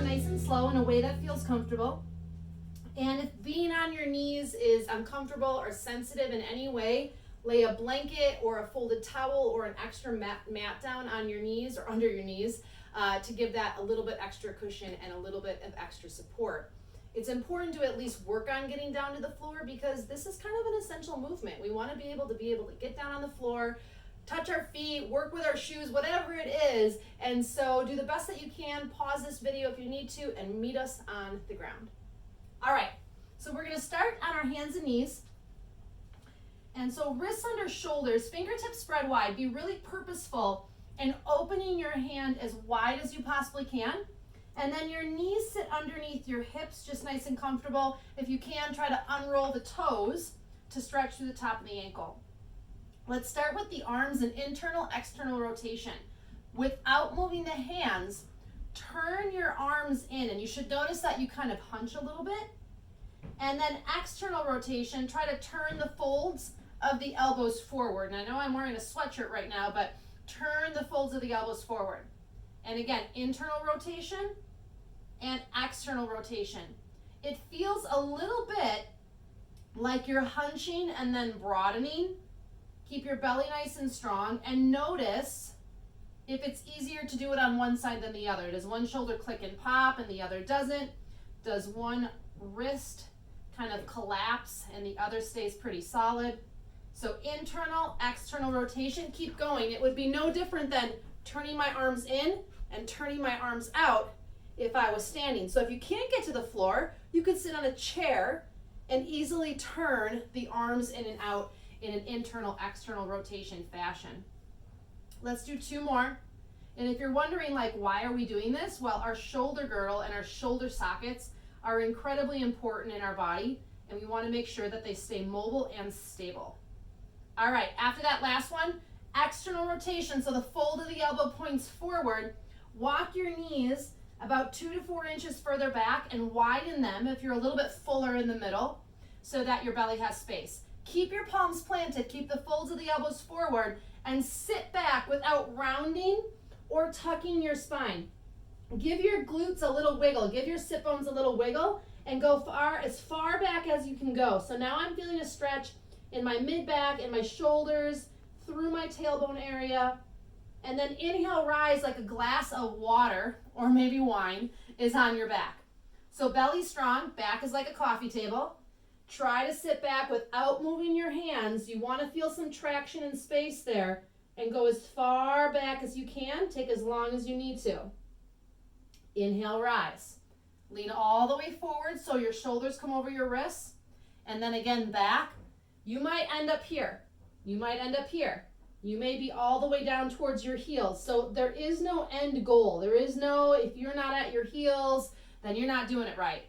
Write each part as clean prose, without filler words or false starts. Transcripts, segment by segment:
nice and slow in a way that feels comfortable. And if being on your knees is uncomfortable or sensitive in any way, lay a blanket or a folded towel or an extra mat down on your knees or under your knees to give that a little bit extra cushion and a little bit of extra support. It's important to at least work on getting down to the floor because this is kind of an essential movement. We want to be able to get down on the floor, touch our feet, work with our shoes, whatever it is. And so do the best that you can. Pause this video if you need to and meet us on the ground. All right, so we're going to start on our hands and knees. And so wrists under shoulders, fingertips spread wide. Be really purposeful in opening your hand as wide as you possibly can. And then your knees sit underneath your hips, just nice and comfortable. If you can, try to unroll the toes to stretch through the top of the ankle. Let's start with the arms and internal, external rotation. Without moving the hands, turn your arms in, and you should notice that you kind of hunch a little bit. And then external rotation, try to turn the folds of the elbows forward. And I know I'm wearing a sweatshirt right now, but turn the folds of the elbows forward. And again, internal rotation and external rotation. It feels a little bit like you're hunching and then broadening. Keep your belly nice and strong, and notice if it's easier to do it on one side than the other. Does one shoulder click and pop and the other doesn't? Does one wrist kind of collapse and the other stays pretty solid? So internal, external rotation, keep going. It would be no different than turning my arms in and turning my arms out if I was standing. So if you can't get to the floor, you could sit on a chair and easily turn the arms in and out in an internal, external rotation fashion. Let's do two more. And if you're wondering, like, why are we doing this? Well, our shoulder girdle and our shoulder sockets are incredibly important in our body, and we want to make sure that they stay mobile and stable. All right, after that last one, external rotation. So the fold of the elbow points forward. Walk your knees about 2 to 4 inches further back and widen them if you're a little bit fuller in the middle so that your belly has space. Keep your palms planted, keep the folds of the elbows forward, and sit back without rounding or tucking your spine. Give your glutes a little wiggle, give your sit bones a little wiggle, and go as far back as you can go. So now I'm feeling a stretch in my mid-back, in my shoulders, through my tailbone area. And then inhale, rise like a glass of water, or maybe wine, is on your back. So belly strong, back is like a coffee table. Try to sit back without moving your hands. You want to feel some traction and space there, and go as far back as you can. Take as long as you need to. Inhale, rise. Lean all the way forward so your shoulders come over your wrists. And then again, back. You might end up here. You might end up here. You may be all the way down towards your heels. So there is no end goal. There is no, if you're not at your heels, then you're not doing it right.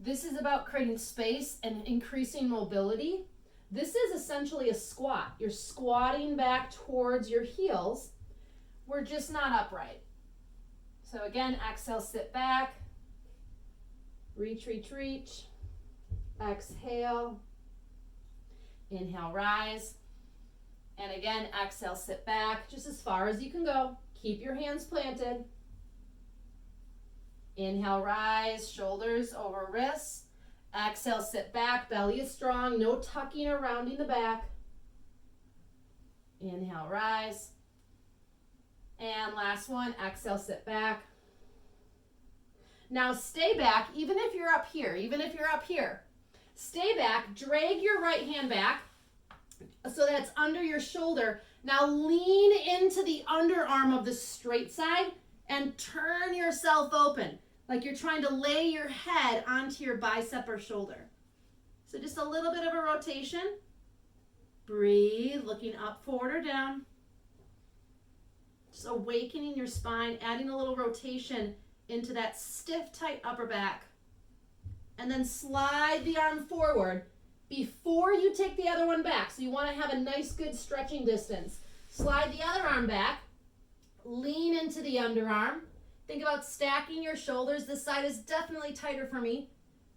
This is about creating space and increasing mobility. This is essentially a squat. You're squatting back towards your heels. We're just not upright. So again, exhale, sit back. Reach, reach, reach. Exhale. Inhale, rise. And again, exhale, sit back just as far as you can go. Keep your hands planted. Inhale, rise, shoulders over wrists. Exhale, sit back, belly is strong, no tucking or rounding the back. Inhale, rise. And last one, exhale, sit back. Now stay back, even if you're up here, Stay back, drag your right hand back so that it's under your shoulder. Now lean into the underarm of the straight side and turn yourself open, like you're trying to lay your head onto your bicep or shoulder. So just a little bit of a rotation. Breathe, looking up, forward, or down. Just awakening your spine, adding a little rotation into that stiff, tight upper back. And then slide the arm forward before you take the other one back. So you want to have a nice, good stretching distance. Slide the other arm back. Lean into the underarm. Think about stacking your shoulders. This side is definitely tighter for me.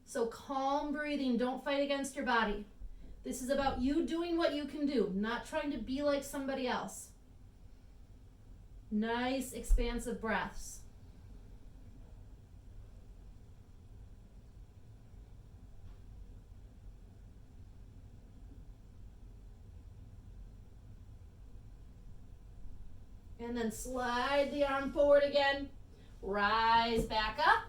So calm breathing. Don't fight against your body. This is about you doing what you can do, not trying to be like somebody else. Nice, expansive breaths. And then slide the arm forward again. Rise back up.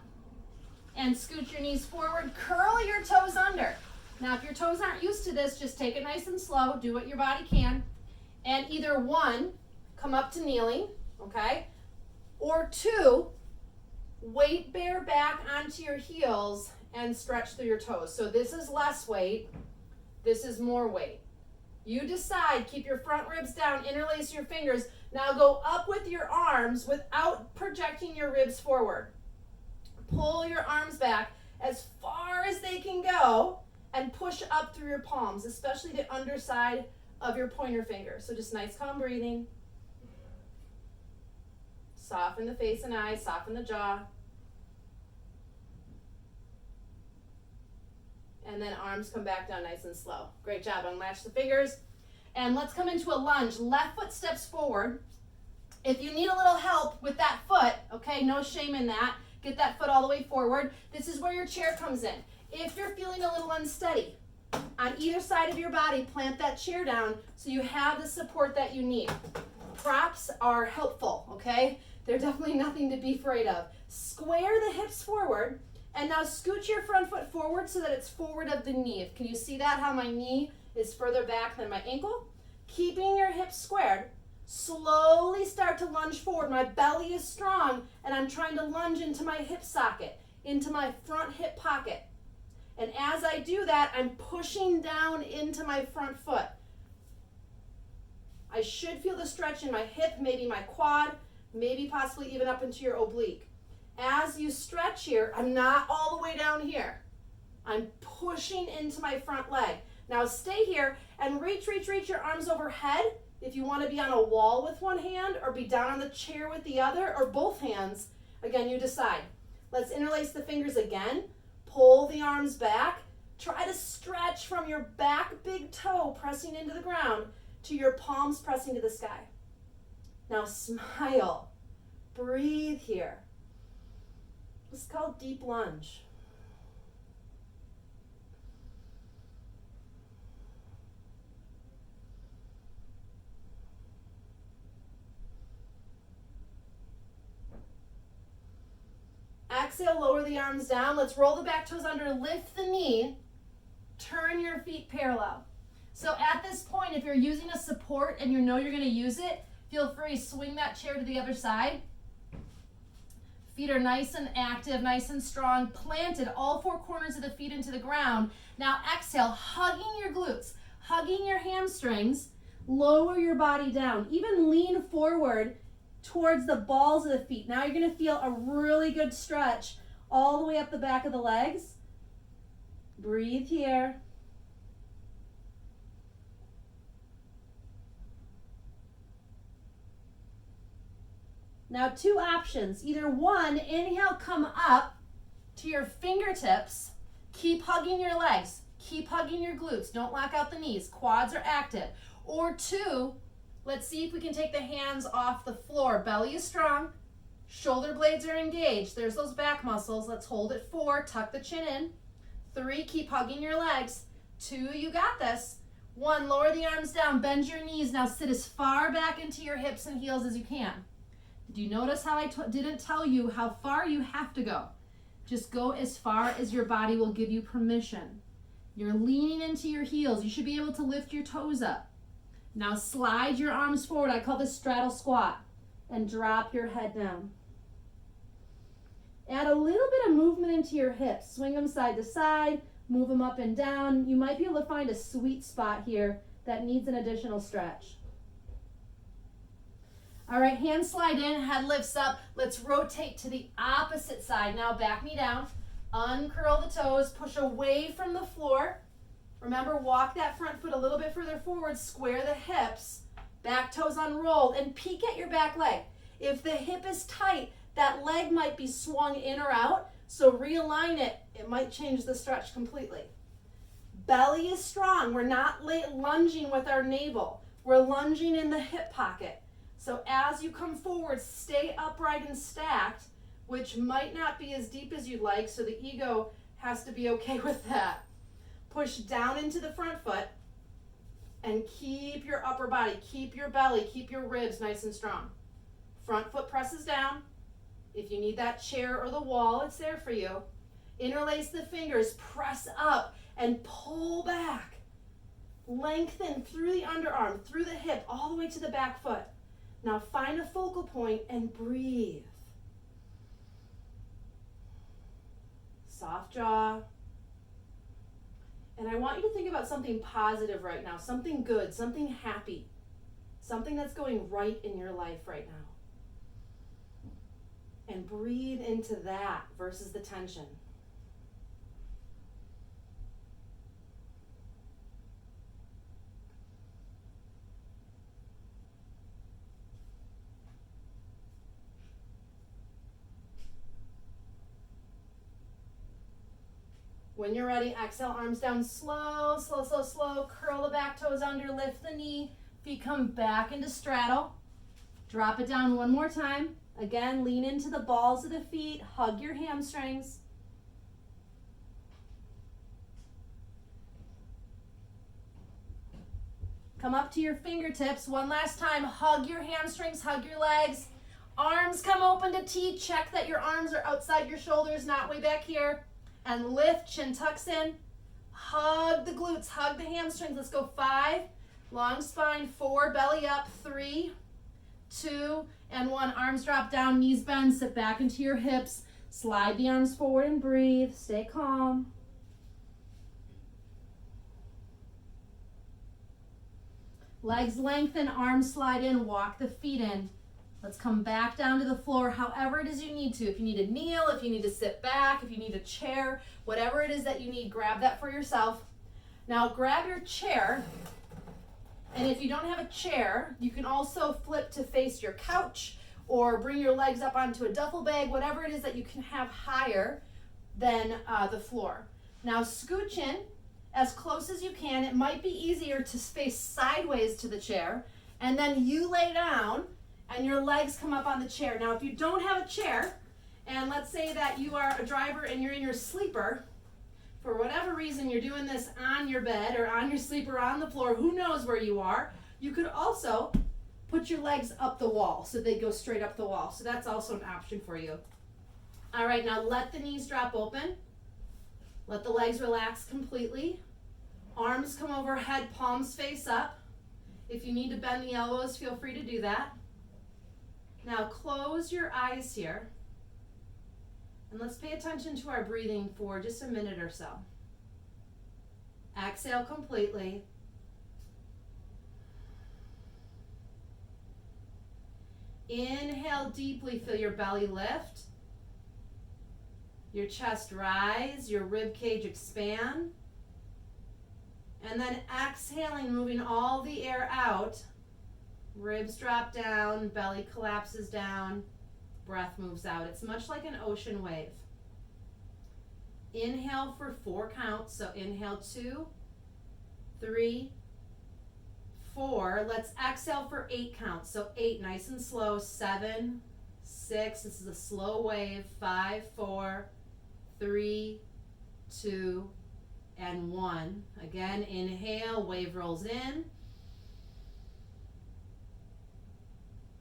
And scoot your knees forward. Curl your toes under. Now, if your toes aren't used to this, just take it nice and slow. Do what your body can. And either one, come up to kneeling, okay? Or two, weight bear back onto your heels and stretch through your toes. So this is less weight. This is more weight. You decide. Keep your front ribs down. Interlace your fingers. Now go up with your arms without projecting your ribs forward. Pull your arms back as far as they can go and push up through your palms, especially the underside of your pointer finger. So just nice calm breathing. Soften the face and eyes, soften the jaw. And then arms come back down nice and slow. Great job. Unlatch the fingers. And let's come into a lunge. Left foot steps forward. If you need a little help with that foot, okay, no shame in that. Get that foot all the way forward. This is where your chair comes in. If you're feeling a little unsteady, on either side of your body, plant that chair down so you have the support that you need. Props are helpful, okay? They're definitely nothing to be afraid of. Square the hips forward, and now scoot your front foot forward so that it's forward of the knee. Can you see that, how my knee is further back than my ankle? Keeping your hips squared. Slowly start to lunge forward. My belly is strong, and I'm trying to lunge into my hip socket, into my front hip pocket. And as I do that, I'm pushing down into my front foot. I should feel the stretch in my hip, maybe my quad, maybe possibly even up into your oblique. As you stretch here, I'm not all the way down here. I'm pushing into my front leg. Now stay here and reach your arms overhead. If you want to be on a wall with one hand or be down on the chair with the other or both hands, again, you decide. Let's interlace the fingers again. Pull the arms back. Try to stretch from your back big toe pressing into the ground to your palms pressing to the sky. Now smile. Breathe here. This is called deep lunge. Exhale, lower the arms down. Let's roll the back toes under, lift the knee, turn your feet parallel. So at this point, if you're using a support and you know you're going to use it, feel free, swing that chair to the other side. Feet are nice and active, nice and strong, planted, all four corners of the feet into the ground. Now exhale, hugging your glutes, hugging your hamstrings, lower your body down, even lean forward towards the balls of the feet. Now you're going to feel a really good stretch all the way up the back of the legs. Breathe here. Now two options. Either one, inhale, come up to your fingertips. Keep hugging your legs. Keep hugging your glutes. Don't lock out the knees. Quads are active. Or two, let's see if we can take the hands off the floor. Belly is strong. Shoulder blades are engaged. There's those back muscles. Let's hold it. 4, tuck the chin in. 3, keep hugging your legs. 2, you got this. 1, lower the arms down. Bend your knees. Now sit as far back into your hips and heels as you can. Did you notice how I didn't tell you how far you have to go? Just go as far as your body will give you permission. You're leaning into your heels. You should be able to lift your toes up. Now slide your arms forward. I call this straddle squat. And drop your head down. Add a little bit of movement into your hips. Swing them side to side. Move them up and down. You might be able to find a sweet spot here that needs an additional stretch. All right, hands slide in, head lifts up. Let's rotate to the opposite side. Now back me down. Uncurl the toes. Push away from the floor. Remember, walk that front foot a little bit further forward. Square the hips. Back toes unrolled. And peek at your back leg. If the hip is tight, that leg might be swung in or out. So realign it. It might change the stretch completely. Belly is strong. We're not lunging with our navel. We're lunging in the hip pocket. So as you come forward, stay upright and stacked, which might not be as deep as you'd like, so the ego has to be okay with that. Push down into the front foot and keep your upper body, keep your belly, keep your ribs nice and strong. Front foot presses down. If you need that chair or the wall, it's there for you. Interlace the fingers, press up and pull back. Lengthen through the underarm, through the hip, all the way to the back foot. Now find a focal point and breathe. Soft jaw. And I want you to think about something positive right now, something good, something happy, something that's going right in your life right now. And breathe into that versus the tension. When you're ready, exhale, arms down, slow, slow, slow, slow. Curl the back toes under, lift the knee. Feet come back into straddle. Drop it down one more time. Again, lean into the balls of the feet. Hug your hamstrings. Come up to your fingertips. One last time. Hug your hamstrings, hug your legs. Arms come open to T. Check that your arms are outside your shoulders, not way back here. And lift, chin tucks in. Hug the glutes, hug the hamstrings. Let's go 5. Long spine, 4, belly up, 3, 2, and 1. Arms drop down, knees bend, sit back into your hips. Slide the arms forward and breathe. Stay calm. Legs lengthen, arms slide in, walk the feet in. Let's come back down to the floor, however it is you need to. If you need to kneel, if you need to sit back, if you need a chair, whatever it is that you need, grab that for yourself. Now grab your chair, and if you don't have a chair, you can also flip to face your couch or bring your legs up onto a duffel bag, whatever it is that you can have higher than the floor. Now scooch in as close as you can. It might be easier to face sideways to the chair, and then you lay down and your legs come up on the chair. Now, if you don't have a chair, and let's say that you are a driver and you're in your sleeper, for whatever reason you're doing this on your bed or on your sleeper on the floor, who knows where you are, you could also put your legs up the wall so they go straight up the wall. So that's also an option for you. All right, now let the knees drop open. Let the legs relax completely. Arms come overhead, palms face up. If you need to bend the elbows, feel free to do that. Now close your eyes here, and let's pay attention to our breathing for just a minute or so. Exhale completely. Inhale deeply, feel your belly lift, your chest rise, your rib cage expand, and then exhaling, moving all the air out. Ribs drop down, belly collapses down, breath moves out. It's much like an ocean wave. Inhale for 4 counts. So inhale 2, 3, 4. Let's exhale for 8 counts. So 8, nice and slow. 7, 6. This is a slow wave. 5, 4, 3, 2, and 1. Again, inhale, wave rolls in.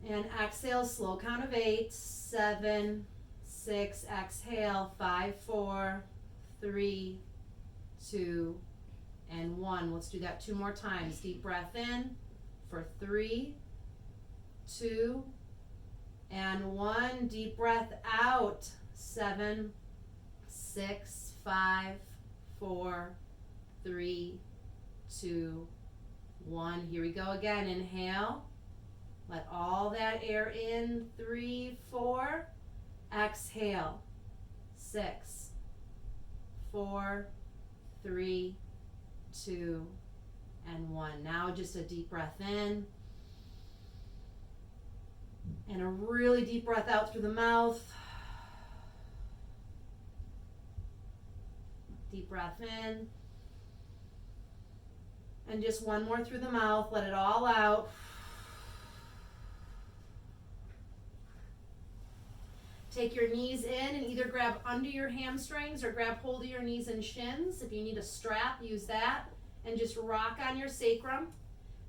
And exhale, slow count of 8, 7, 6, exhale, 5, 4, 3, 2, and 1. Let's do that 2 more times. Deep breath in for 3, 2, and 1. Deep breath out. 7, 6, 5, 4, 3, 2, 1. Here we go again. Inhale. Let all that air in. 3, 4. Exhale. 6, 4, 3, 2, and 1. Now just a deep breath in. And a really deep breath out through the mouth. Deep breath in. And just one more through the mouth. Let it all out. Take your knees in and either grab under your hamstrings or grab hold of your knees and shins. If you need a strap, use that. And just rock on your sacrum.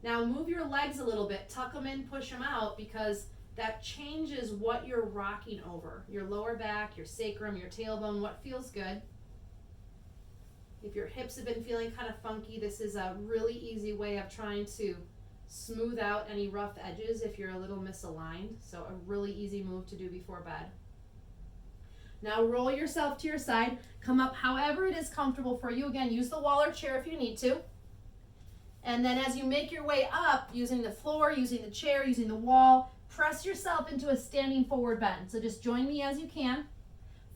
Now move your legs a little bit. Tuck them in, push them out, because that changes what you're rocking over. Your lower back, your sacrum, your tailbone, what feels good. If your hips have been feeling kind of funky, this is a really easy way of trying to smooth out any rough edges if you're a little misaligned. So a really easy move to do before bed. Now roll yourself to your side. Come up however it is comfortable for you. Again, use the wall or chair if you need to. And then as you make your way up, using the floor, using the chair, using the wall, press yourself into a standing forward bend. So just join me as you can.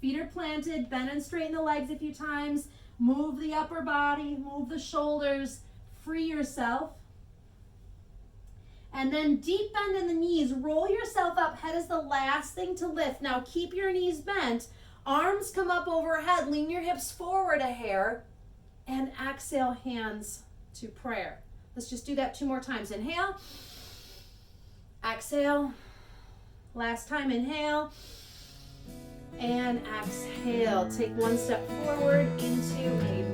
Feet are planted, bend and straighten the legs a few times. Move the upper body, move the shoulders, free yourself. And then deep bend in the knees, roll yourself up, head is the last thing to lift. Now keep your knees bent, arms come up overhead, lean your hips forward a hair, and exhale, hands to prayer. Let's just do that 2 more times. Inhale, exhale, last time, inhale, and exhale. Take 1 step forward into a